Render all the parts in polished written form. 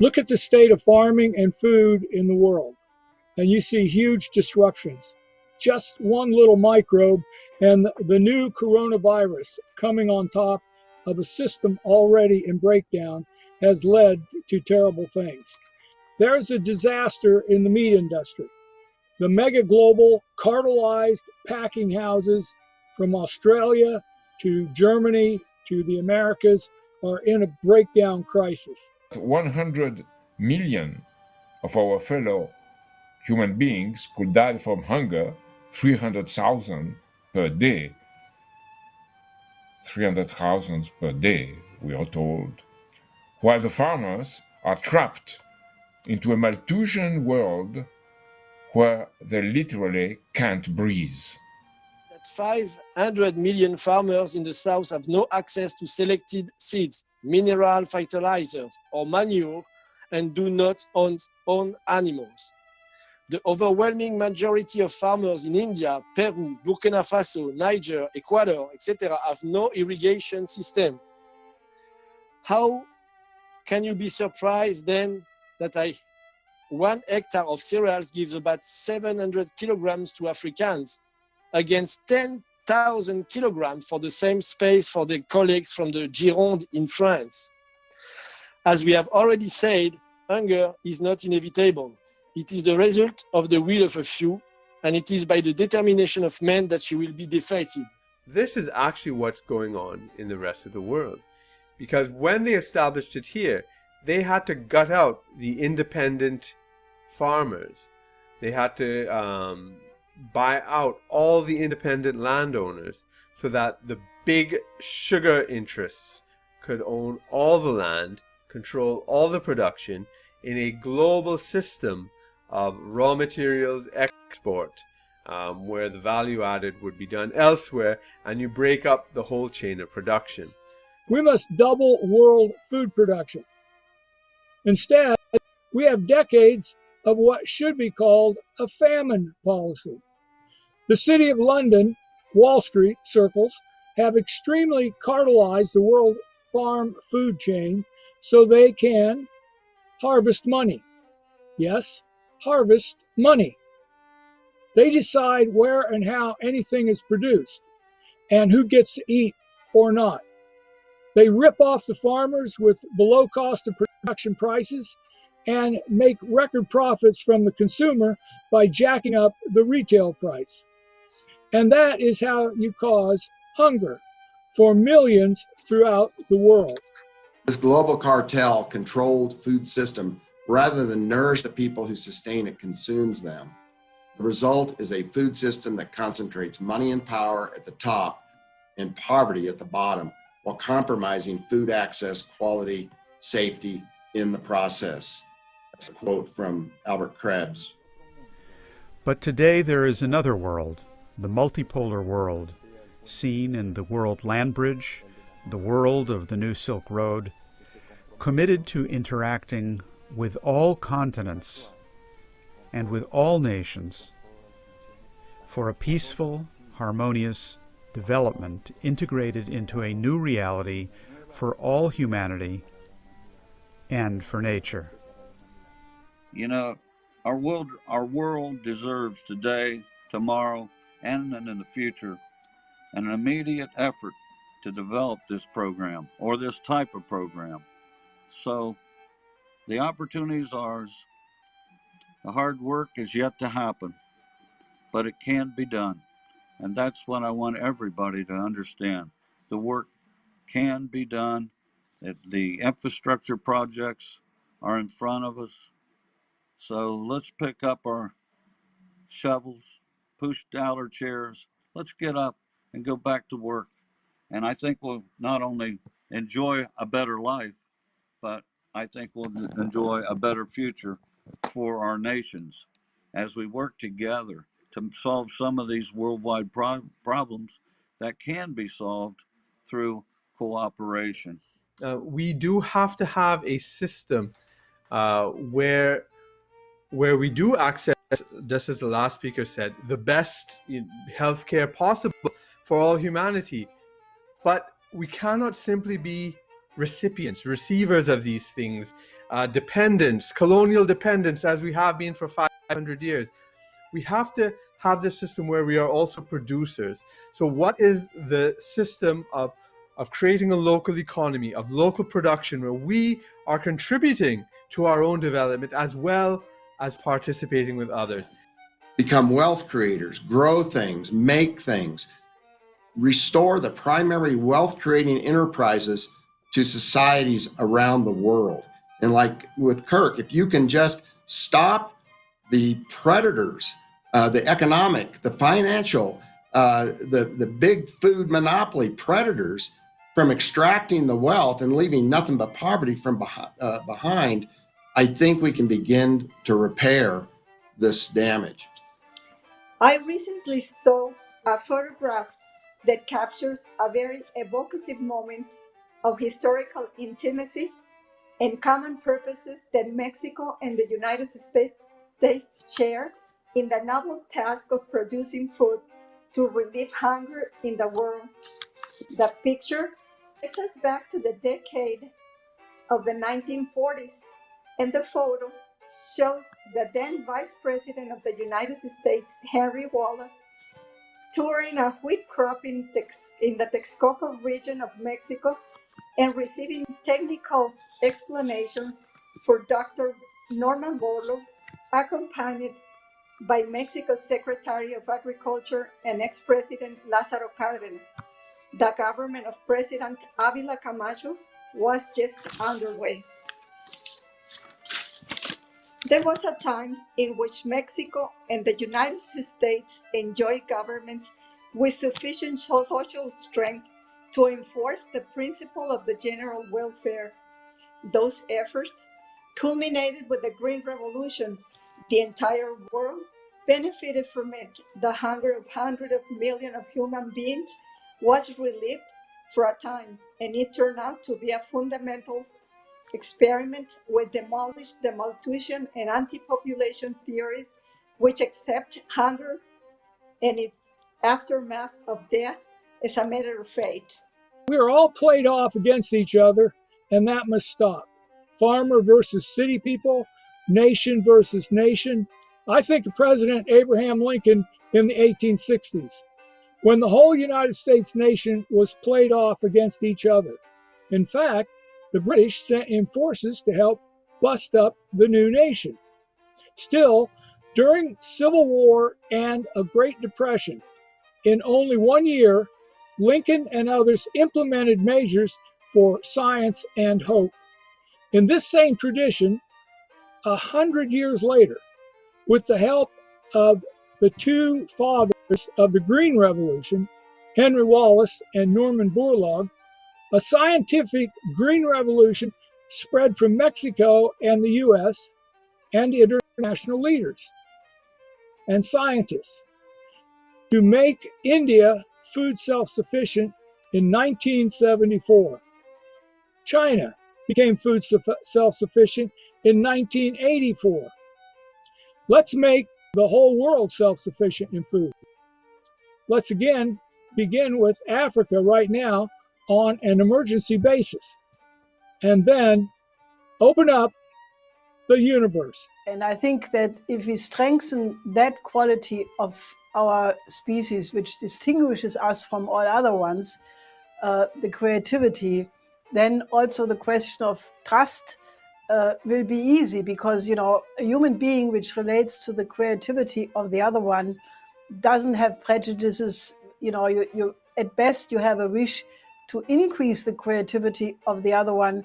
Look at the state of farming and food in the world, and you see huge disruptions. Just one little microbe and the new coronavirus coming on top of a system already in breakdown has led to terrible things. There's a disaster in the meat industry. The mega global cartelized packing houses from Australia to Germany to the Americas are in a breakdown crisis. 100 million of our fellow human beings could die from hunger, 300,000 per day. 300,000 per day, we are told, while the farmers are trapped into a Malthusian world where they literally can't breathe. That 500 million farmers in the South have no access to selected seeds, mineral fertilizers, or manure, and do not own animals. The overwhelming majority of farmers in India, Peru, Burkina Faso, Niger, Ecuador, etc. have no irrigation system. How can you be surprised then that 1 hectare of cereals gives about 700 kilograms to Africans against 10,000 kilograms for the same space for the colleagues from the Gironde in France? As we have already said, hunger is not inevitable. It is the result of the will of a few, and it is by the determination of men that she will be defeated. This is actually what's going on in the rest of the world. Because when they established it here, they had to gut out the independent farmers. They had to buy out all the independent landowners so that the big sugar interests could own all the land, control all the production in a global system of raw materials export, where the value added would be done elsewhere, and you break up the whole chain of production. We must double world food production. Instead, we have decades of what should be called a famine policy. The City of London, Wall Street circles have extremely cartelized the world farm food chain so they can harvest money. Yes, harvest money. They decide where and how anything is produced and who gets to eat or not. They rip off the farmers with below cost of production prices and make record profits from the consumer by jacking up the retail price. And that is how you cause hunger for millions throughout the world. This global cartel controlled food system, rather than nourish the people who sustain it, consumes them. The result is a food system that concentrates money and power at the top and poverty at the bottom, while compromising food access, quality, safety in the process. That's a quote from Albert Krebs. But today there is another world, the multipolar world, seen in the World Land Bridge, the world of the New Silk Road, committed to interacting with all continents and with all nations for a peaceful, harmonious development integrated into a new reality for all humanity and for nature. You know, our world deserves today, tomorrow, and in the future an immediate effort to develop this program or this type of program. So the opportunity is ours. The hard work is yet to happen, but it can be done. And that's what I want everybody to understand. The work can be done. The infrastructure projects are in front of us. So let's pick up our shovels, push down our chairs. Let's get up and go back to work. And I think we'll not only enjoy a better life, but I think we'll enjoy a better future for our nations as we work together to solve some of these worldwide problems that can be solved through cooperation. We do have to have a system where we do access, just as the last speaker said, the best healthcare possible for all humanity. But we cannot simply be recipients, receivers of these things, dependents, colonial dependents, as we have been for 500 years. We have to have this system where we are also producers. So what is the system of creating a local economy, of local production, where we are contributing to our own development as well as participating with others? Become wealth creators, grow things, make things, restore the primary wealth creating enterprises to societies around the world. And like with Kirk, if you can just stop the predators, the economic, the financial, the big food monopoly predators from extracting the wealth and leaving nothing but poverty from behind, I think we can begin to repair this damage. I recently saw a photograph that captures a very evocative moment of historical intimacy and common purposes that Mexico and the United States share in the noble task of producing food to relieve hunger in the world. The picture takes us back to the decade of the 1940s, and the photo shows the then Vice President of the United States, Henry Wallace, touring a wheat crop in the Texcoco region of Mexico and receiving technical explanation for Dr. Norman Borlaug, accompanied by Mexico's Secretary of Agriculture and ex-President Lázaro Cárdenas. The government of President Ávila Camacho was just underway. There was a time in which Mexico and the United States enjoyed governments with sufficient social strength to enforce the principle of the general welfare. Those efforts culminated with the Green Revolution. The entire world benefited from it. The hunger of hundreds of millions of human beings was relieved for a time, and it turned out to be a fundamental experiment which demolished the Malthusian and anti-population theories, which accept hunger and its aftermath of death as a matter of fate. We are all played off against each other, and that must stop. Farmer versus city people, nation versus nation. I think of President Abraham Lincoln in the 1860s, when the whole United States nation was played off against each other. In fact, the British sent in forces to help bust up the new nation. Still, during Civil War and a Great Depression, in only 1 year, Lincoln and others implemented measures for science and hope. In this same tradition, 100 years later, with the help of the two fathers of the Green Revolution, Henry Wallace and Norman Borlaug, a scientific green revolution spread from Mexico and the US and international leaders and scientists to make India food self-sufficient in 1974. China became food self-sufficient in 1984. Let's make the whole world self-sufficient in food. Let's again begin with Africa right now on an emergency basis, and then open up the universe. And I think that if we strengthen that quality of our species, which distinguishes us from all other ones, the creativity, then also the question of trust will be easy, because, you know, a human being which relates to the creativity of the other one doesn't have prejudices. You know, you at best you have a wish to increase the creativity of the other one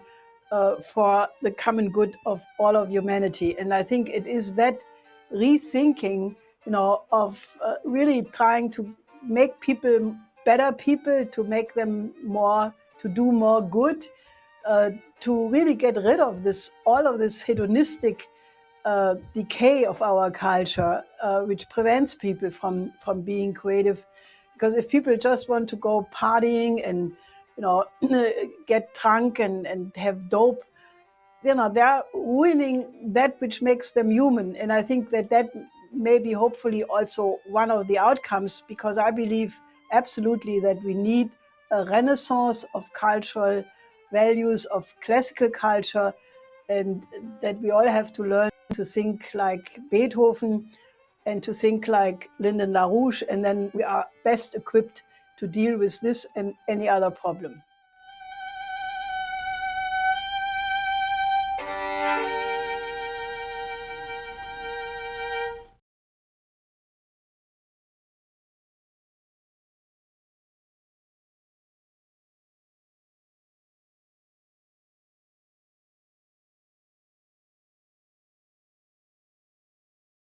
for the common good of all of humanity. And I think it is that rethinking, you know, of really trying to make people better people, to make them more, to do more good, to really get rid of this, all of this hedonistic decay of our culture, which prevents people from being creative. Because if people just want to go partying and, you know, get drunk and have dope, you know, they're ruining that which makes them human. And I think that that may be hopefully also one of the outcomes, because I believe absolutely that we need a renaissance of cultural values of classical culture, and that we all have to learn to think like Beethoven and to think like Lyndon LaRouche, and then we are best equipped to deal with this and any other problem.